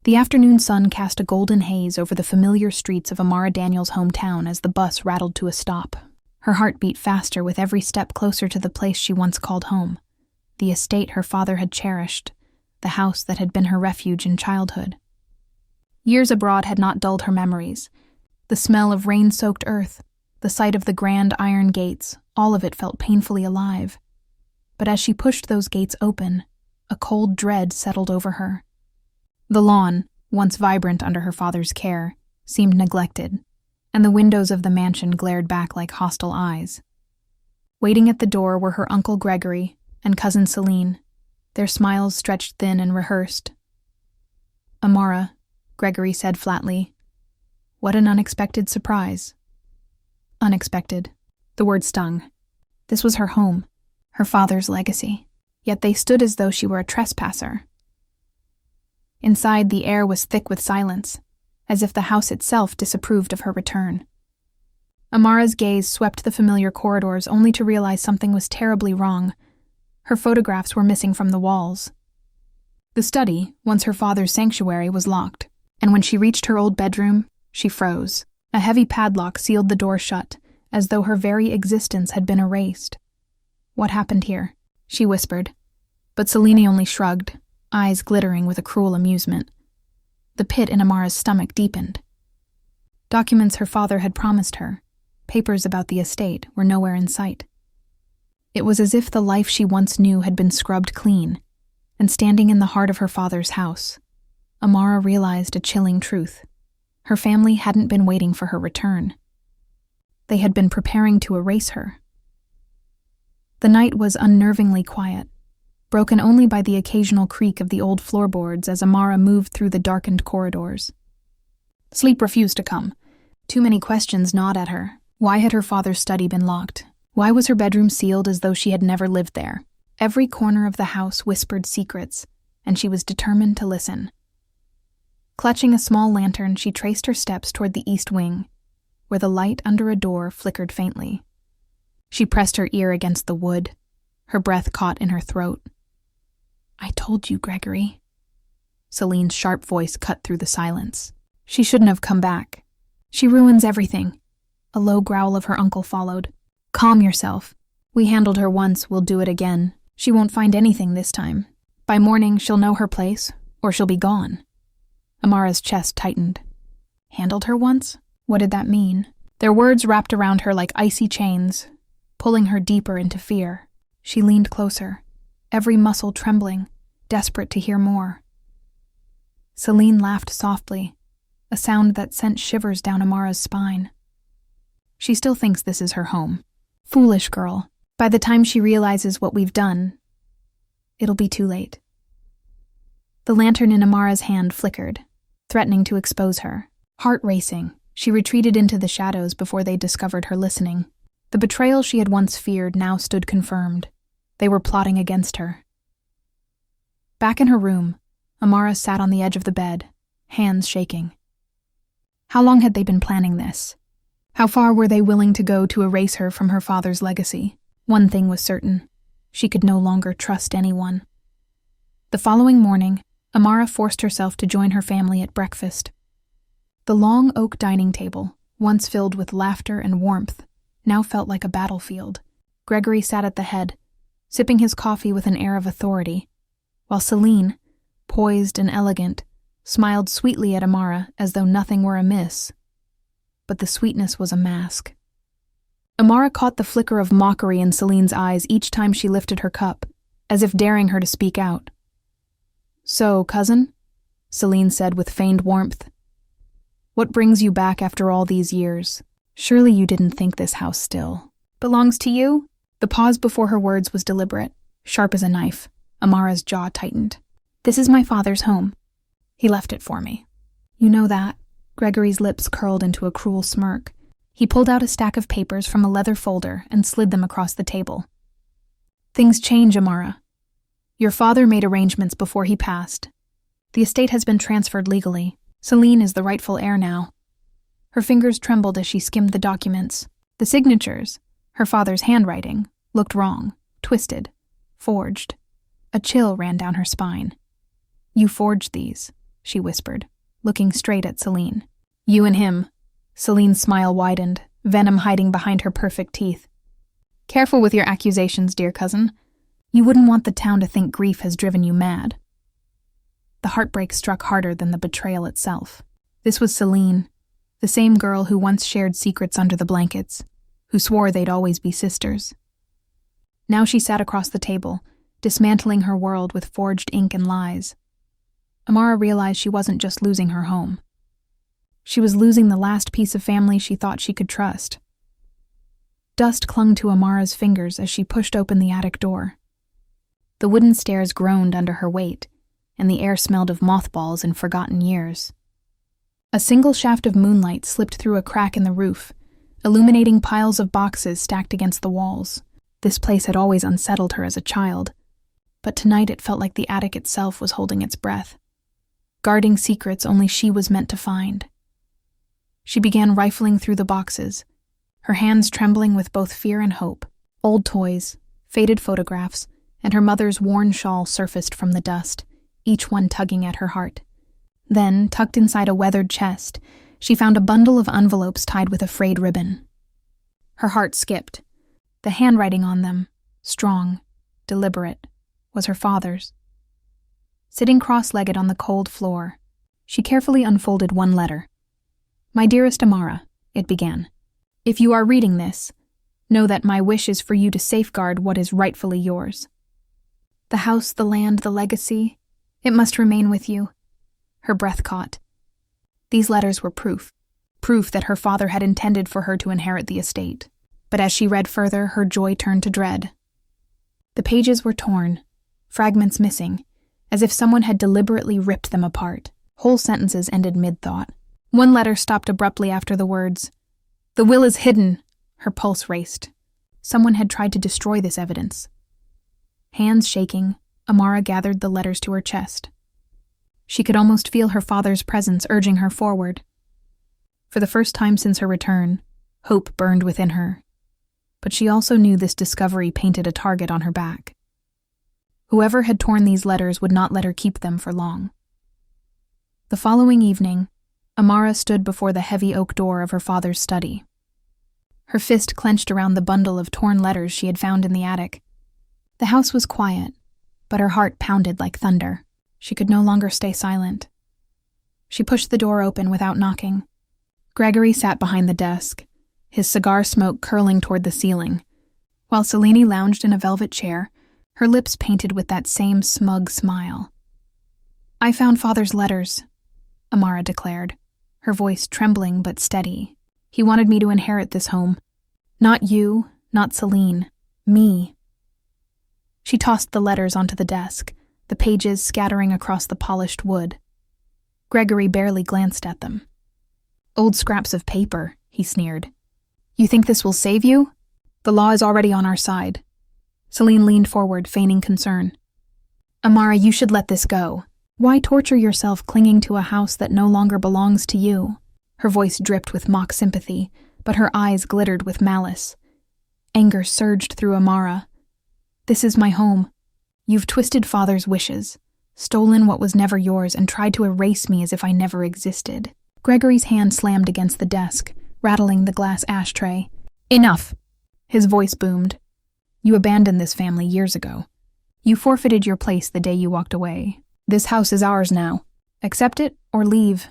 The afternoon sun cast a golden haze over the familiar streets of Amara Daniels' hometown as the bus rattled to a stop. Her heart beat faster with every step closer to the place she once called home, the estate her father had cherished, the house that had been her refuge in childhood. Years abroad had not dulled her memories. The smell of rain-soaked earth, the sight of the grand iron gates, all of it felt painfully alive. But as she pushed those gates open, a cold dread settled over her. The lawn, once vibrant under her father's care, seemed neglected, and the windows of the mansion glared back like hostile eyes. Waiting at the door were her Uncle Gregory and Cousin Celine, their smiles stretched thin and rehearsed. "Amara," Gregory said flatly, "what an unexpected surprise." Unexpected. The word stung. This was her home, her father's legacy, yet they stood as though she were a trespasser. Inside, the air was thick with silence, as if the house itself disapproved of her return. Amara's gaze swept the familiar corridors only to realize something was terribly wrong. Her photographs were missing from the walls. The study, once her father's sanctuary, was locked, and when she reached her old bedroom, she froze. A heavy padlock sealed the door shut, as though her very existence had been erased. "What happened here?" she whispered, but Celine only shrugged, eyes glittering with a cruel amusement. The pit in Amara's stomach deepened. Documents her father had promised her, papers about the estate, were nowhere in sight. It was as if the life she once knew had been scrubbed clean, and standing in the heart of her father's house, Amara realized a chilling truth. Her family hadn't been waiting for her return. They had been preparing to erase her. The night was unnervingly quiet, broken only by the occasional creak of the old floorboards as Amara moved through the darkened corridors. Sleep refused to come. Too many questions gnawed at her. Why had her father's study been locked? Why was her bedroom sealed as though she had never lived there? Every corner of the house whispered secrets, and she was determined to listen. Clutching a small lantern, she traced her steps toward the east wing, where the light under a door flickered faintly. She pressed her ear against the wood, her breath caught in her throat. "I told you, Gregory." Celine's sharp voice cut through the silence. She shouldn't have come back. "She ruins everything." A low growl of her uncle followed. "Calm yourself. We handled her once, we'll do it again. She won't find anything this time. By morning, she'll know her place, or she'll be gone." Amara's chest tightened. Handled her once? What did that mean? Their words wrapped around her like icy chains, pulling her deeper into fear. She leaned closer, every muscle trembling, desperate to hear more. Celine laughed softly, a sound that sent shivers down Amara's spine. "She still thinks this is her home. Foolish girl. By the time she realizes what we've done, it'll be too late." The lantern in Amara's hand flickered, threatening to expose her. Heart racing, she retreated into the shadows before they discovered her listening. The betrayal she had once feared now stood confirmed. They were plotting against her. Back in her room, Amara sat on the edge of the bed, hands shaking. How long had they been planning this? How far were they willing to go to erase her from her father's legacy? One thing was certain: she could no longer trust anyone. The following morning, Amara forced herself to join her family at breakfast. The long oak dining table, once filled with laughter and warmth, now felt like a battlefield. Gregory sat at the head, sipping his coffee with an air of authority, while Celine, poised and elegant, smiled sweetly at Amara as though nothing were amiss. But the sweetness was a mask. Amara caught the flicker of mockery in Celine's eyes each time she lifted her cup, as if daring her to speak out. "So, cousin," Celine said with feigned warmth, "what brings you back after all these years? Surely you didn't think this house still belongs to you?" The pause before her words was deliberate, sharp as a knife. Amara's jaw tightened. "This is my father's home. He left it for me." "You know that?" Gregory's lips curled into a cruel smirk. He pulled out a stack of papers from a leather folder and slid them across the table. "Things change, Amara. Your father made arrangements before he passed. The estate has been transferred legally. Celine is the rightful heir now." Her fingers trembled as she skimmed the documents. The signatures, her father's handwriting, looked wrong, twisted, forged. A chill ran down her spine. "You forged these." she whispered, looking straight at Celine. You and him. Celine's smile widened, venom hiding behind her perfect teeth. Careful with your accusations, dear cousin. You wouldn't want the town to think grief has driven you mad. The heartbreak struck harder than the betrayal itself. This was Celine, the same girl who once shared secrets under the blankets, who swore they'd always be sisters. Now she sat across the table, dismantling her world with forged ink and lies. Amara realized she wasn't just losing her home. She was losing the last piece of family she thought she could trust. Dust clung to Amara's fingers as she pushed open the attic door. The wooden stairs groaned under her weight, and the air smelled of mothballs and forgotten years. A single shaft of moonlight slipped through a crack in the roof, illuminating piles of boxes stacked against the walls. This place had always unsettled her as a child, but tonight it felt like the attic itself was holding its breath, guarding secrets only she was meant to find. She began rifling through the boxes, her hands trembling with both fear and hope. Old toys, faded photographs, and her mother's worn shawl surfaced from the dust, each one tugging at her heart. Then, tucked inside a weathered chest, she found a bundle of envelopes tied with a frayed ribbon. Her heart skipped. The handwriting on them, strong, deliberate, was her father's. Sitting cross-legged on the cold floor, she carefully unfolded one letter. My dearest Amara, it began. If you are reading this, know that my wish is for you to safeguard what is rightfully yours. The house, the land, the legacy, it must remain with you. Her breath caught. These letters were proof that her father had intended for her to inherit the estate. But as she read further, her joy turned to dread. The pages were torn, fragments missing, as if someone had deliberately ripped them apart. Whole sentences ended mid-thought. One letter stopped abruptly after the words, "The will is hidden." Her pulse raced. Someone had tried to destroy this evidence. Hands shaking, Amara gathered the letters to her chest. She could almost feel her father's presence urging her forward. For the first time since her return, hope burned within her. But she also knew this discovery painted a target on her back. Whoever had torn these letters would not let her keep them for long. The following evening, Amara stood before the heavy oak door of her father's study. Her fist clenched around the bundle of torn letters she had found in the attic. The house was quiet, but her heart pounded like thunder. She could no longer stay silent. She pushed the door open without knocking. Gregory sat behind the desk, his cigar smoke curling toward the ceiling, while Celine lounged in a velvet chair, her lips painted with that same smug smile. I found Father's letters, Amara declared, her voice trembling but steady. He wanted me to inherit this home. Not you, not Celine, me. She tossed the letters onto the desk, the pages scattering across the polished wood. Gregory barely glanced at them. Old scraps of paper, he sneered. You think this will save you? The law is already on our side. Celine leaned forward, feigning concern. Amara, you should let this go. Why torture yourself clinging to a house that no longer belongs to you? Her voice dripped with mock sympathy, but her eyes glittered with malice. Anger surged through Amara. This is my home. You've twisted Father's wishes, stolen what was never yours, and tried to erase me as if I never existed. Gregory's hand slammed against the desk, rattling the glass ashtray. Enough! His voice boomed. You abandoned this family years ago. You forfeited your place the day you walked away. This house is ours now. Accept it or leave.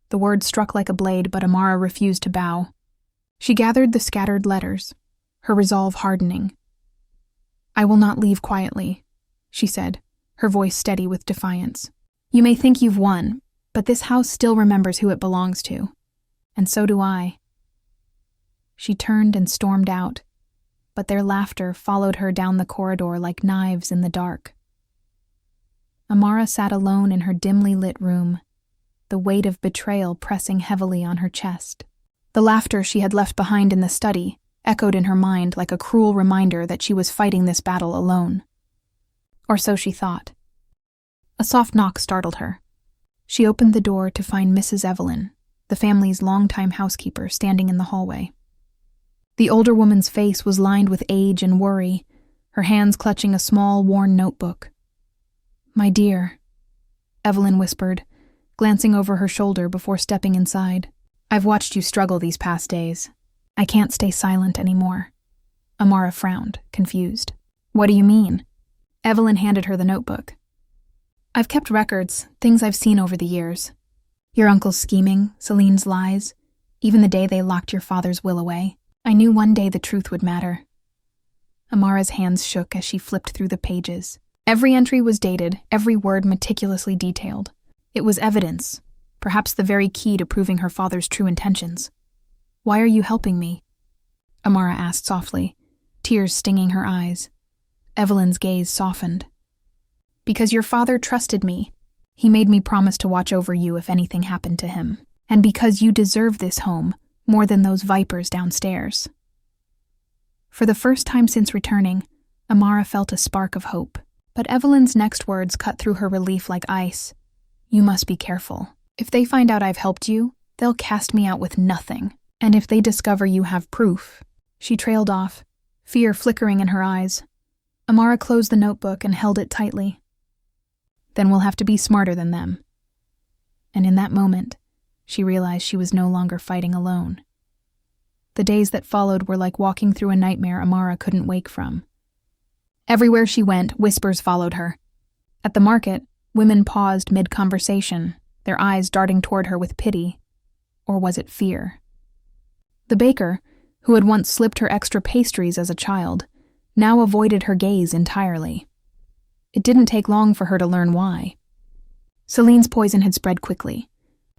The word struck like a blade, but Amara refused to bow. She gathered the scattered letters, her resolve hardening. I will not leave quietly, she said, her voice steady with defiance. You may think you've won, but this house still remembers who it belongs to. And so do I. She turned and stormed out, but their laughter followed her down the corridor like knives in the dark. Amara sat alone in her dimly lit room, the weight of betrayal pressing heavily on her chest. The laughter she had left behind in the study echoed in her mind like a cruel reminder that she was fighting this battle alone. Or so she thought. A soft knock startled her. She opened the door to find Mrs. Evelyn, the family's longtime housekeeper, standing in the hallway. The older woman's face was lined with age and worry, her hands clutching a small, worn notebook. My dear, Evelyn whispered, glancing over her shoulder before stepping inside. "I've watched you struggle these past days. I can't stay silent anymore." Amara frowned, confused. "What do you mean?" Evelyn handed her the notebook. "I've kept records, things I've seen over the years. Your uncle's scheming, Celine's lies, even the day they locked your father's will away. I knew one day the truth would matter." Amara's hands shook as she flipped through the pages. Every entry was dated, every word meticulously detailed. It was evidence, perhaps the very key to proving her father's true intentions. "Why are you helping me?" Amara asked softly, tears stinging her eyes. Evelyn's gaze softened. "Because your father trusted me. He made me promise to watch over you if anything happened to him. And because you deserve this home more than those vipers downstairs." For the first time since returning, Amara felt a spark of hope. But Evelyn's next words cut through her relief like ice. "You must be careful. If they find out I've helped you, they'll cast me out with nothing. And if they discover you have proof..." She trailed off, fear flickering in her eyes. Amara closed the notebook and held it tightly. "Then we'll have to be smarter than them." And in that moment, she realized she was no longer fighting alone. The days that followed were like walking through a nightmare Amara couldn't wake from. Everywhere she went, whispers followed her. At the market, women paused mid-conversation, their eyes darting toward her with pity. Or was it fear? The baker, who had once slipped her extra pastries as a child, now avoided her gaze entirely. It didn't take long for her to learn why. Celine's poison had spread quickly.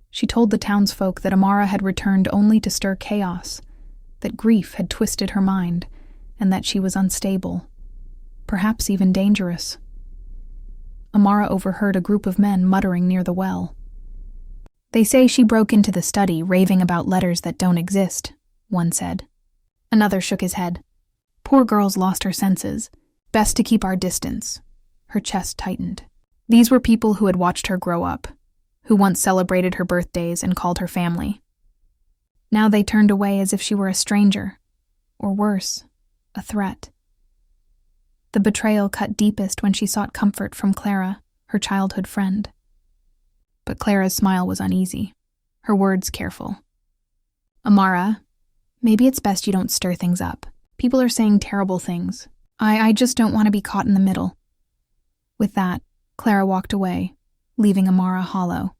She told the townsfolk that Amara had returned only to stir chaos, that grief had twisted her mind, and that she was unstable, perhaps even dangerous. Amara overheard a group of men muttering near the well. "They say she broke into the study, raving about letters that don't exist," one said. Another shook his head. "Poor girl's lost her senses. Best to keep our distance." Her chest tightened. These were people who had watched her grow up, who once celebrated her birthdays and called her family. Now they turned away as if she were a stranger, or worse, a threat. The betrayal cut deepest when she sought comfort from Clara, her childhood friend. But Clara's smile was uneasy, her words careful. "Amara, maybe it's best you don't stir things up. People are saying terrible things. I just don't want to be caught in the middle." With that, Clara walked away, leaving Amara hollow.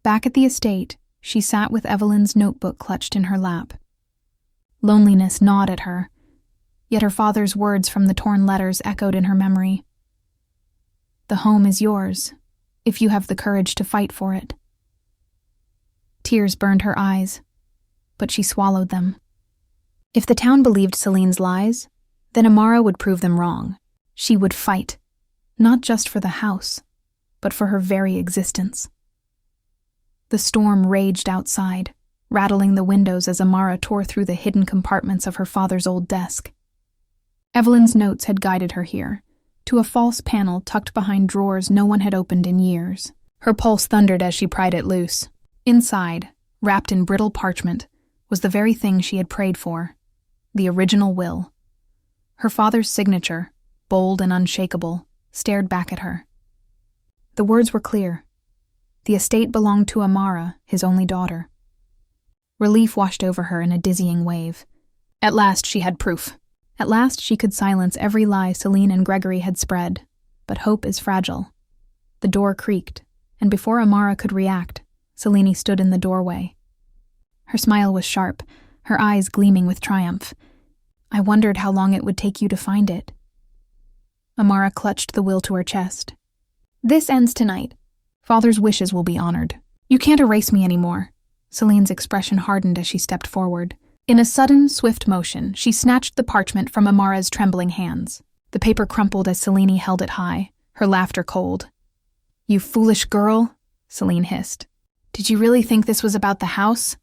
Back at the estate, she sat with Evelyn's notebook clutched in her lap. Loneliness gnawed at her, yet her father's words from the torn letters echoed in her memory. "The home is yours, if you have the courage to fight for it." Tears burned her eyes, but she swallowed them. If the town believed Celine's lies, then Amara would prove them wrong. She would fight, not just for the house, but for her very existence. The storm raged outside, rattling the windows as Amara tore through the hidden compartments of her father's old desk. Evelyn's notes had guided her here, to a false panel tucked behind drawers no one had opened in years. Her pulse thundered as she pried it loose. Inside, wrapped in brittle parchment, was the very thing she had prayed for, the original will. Her father's signature, bold and unshakable, stared back at her. The words were clear. The estate belonged to Amara, his only daughter. Relief washed over her in a dizzying wave. At last she had proof. At last she could silence every lie Celine and Gregory had spread. But hope is fragile. The door creaked, and before Amara could react, Celine stood in the doorway. Her smile was sharp, her eyes gleaming with triumph. "I wondered how long it would take you to find it." Amara clutched the will to her chest. "This ends tonight. Father's wishes will be honored. You can't erase me anymore." Celine's expression hardened as she stepped forward. In a sudden, swift motion, she snatched the parchment from Amara's trembling hands. The paper crumpled as Celine held it high, her laughter cold. "You foolish girl," Celine hissed. "Did you really think this was about the house?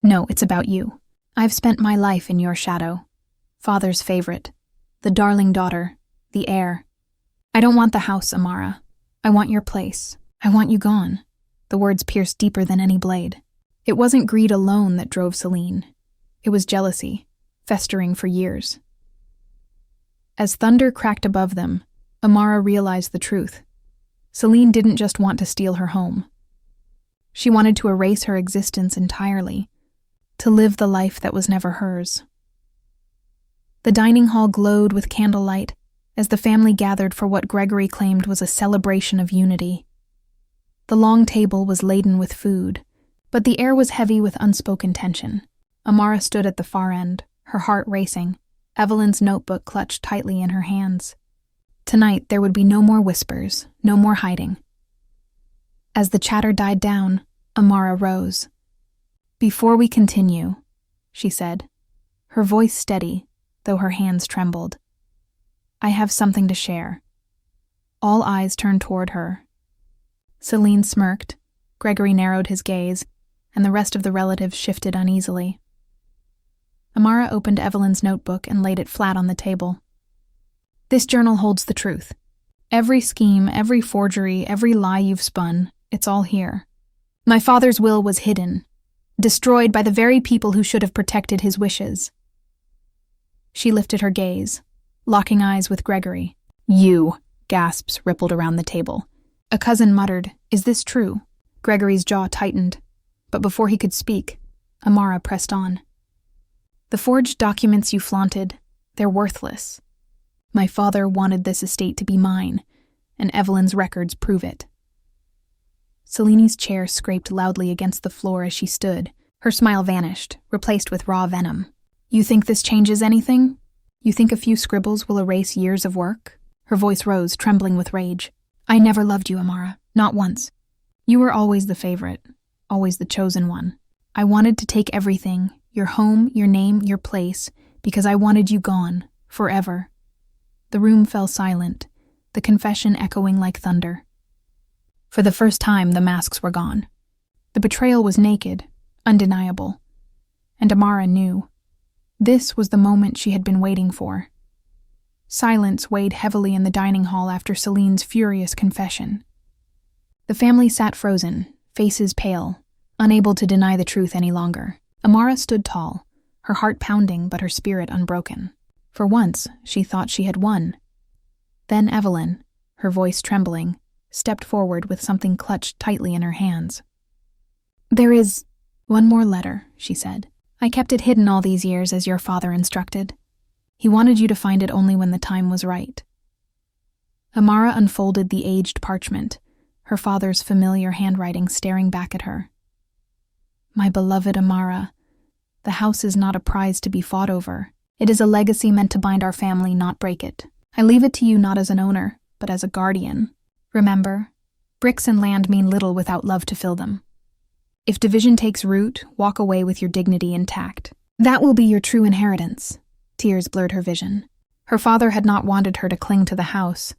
No, it's about you. I've spent my life in your shadow. Father's favorite. The darling daughter. The heir. I don't want the house, Amara. I want your place. I want you gone." The words pierced deeper than any blade. It wasn't greed alone that drove Celine. It was jealousy, festering for years. As thunder cracked above them, Amara realized the truth. Celine didn't just want to steal her home. She wanted to erase her existence entirely, to live the life that was never hers. The dining hall glowed with candlelight as the family gathered for what Gregory claimed was a celebration of unity. The long table was laden with food, but the air was heavy with unspoken tension. Amara stood at the far end, her heart racing, Evelyn's notebook clutched tightly in her hands. Tonight there would be no more whispers, no more hiding. As the chatter died down, Amara rose. "Before we continue," she said, her voice steady, though her hands trembled, "I have something to share." All eyes turned toward her. Celine smirked, Gregory narrowed his gaze, and the rest of the relatives shifted uneasily. Amara opened Evelyn's notebook and laid it flat on the table. "This journal holds the truth. Every scheme, every forgery, every lie you've spun, it's all here. My father's will was hidden, destroyed by the very people who should have protected his wishes." She lifted her gaze, locking eyes with Gregory. "You," gasps rippled around the table. A cousin muttered, "Is this true?" Gregory's jaw tightened, but before he could speak, Amara pressed on. "The forged documents you flaunted, they're worthless. My father wanted this estate to be mine, and Evelyn's records prove it." Celine's chair scraped loudly against the floor as she stood. Her smile vanished, replaced with raw venom. "You think this changes anything? You think a few scribbles will erase years of work?" Her voice rose, trembling with rage. "I never loved you, Amara. Not once. You were always the favorite, always the chosen one. I wanted to take everything, your home, your name, your place, because I wanted you gone, forever." The room fell silent, the confession echoing like thunder. For the first time, the masks were gone. The betrayal was naked, undeniable. And Amara knew. This was the moment she had been waiting for. Silence weighed heavily in the dining hall after Celine's furious confession. The family sat frozen, faces pale, unable to deny the truth any longer. Amara stood tall, her heart pounding but her spirit unbroken. For once, she thought she had won. Then Evelyn, her voice trembling, stepped forward with something clutched tightly in her hands. "There is one more letter," she said. "I kept it hidden all these years as your father instructed. He wanted you to find it only when the time was right." Amara unfolded the aged parchment, her father's familiar handwriting staring back at her. "My beloved Amara, the house is not a prize to be fought over. It is a legacy meant to bind our family, not break it. I leave it to you not as an owner, but as a guardian. Remember, bricks and land mean little without love to fill them. If division takes root, walk away with your dignity intact. That will be your true inheritance." Tears blurred her vision. Her father had not wanted her to cling to the house,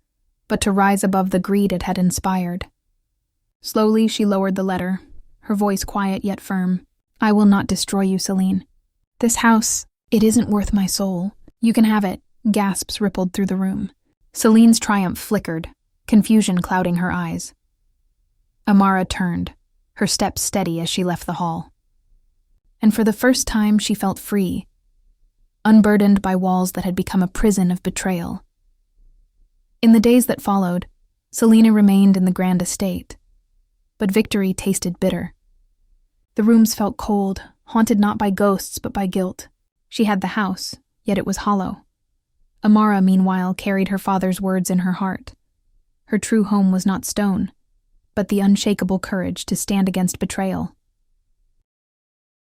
but to rise above the greed it had inspired. Slowly she lowered the letter, her voice quiet yet firm. "I will not destroy you, Celine. This house, it isn't worth my soul. You can have it." Gasps rippled through the room. Celine's triumph flickered, confusion clouding her eyes. Amara turned, her steps steady as she left the hall. And for the first time she felt free, unburdened by walls that had become a prison of betrayal. In the days that followed, Selina remained in the grand estate, but victory tasted bitter. The rooms felt cold, haunted not by ghosts but by guilt. She had the house, yet it was hollow. Amara, meanwhile, carried her father's words in her heart. Her true home was not stone, but the unshakable courage to stand against betrayal.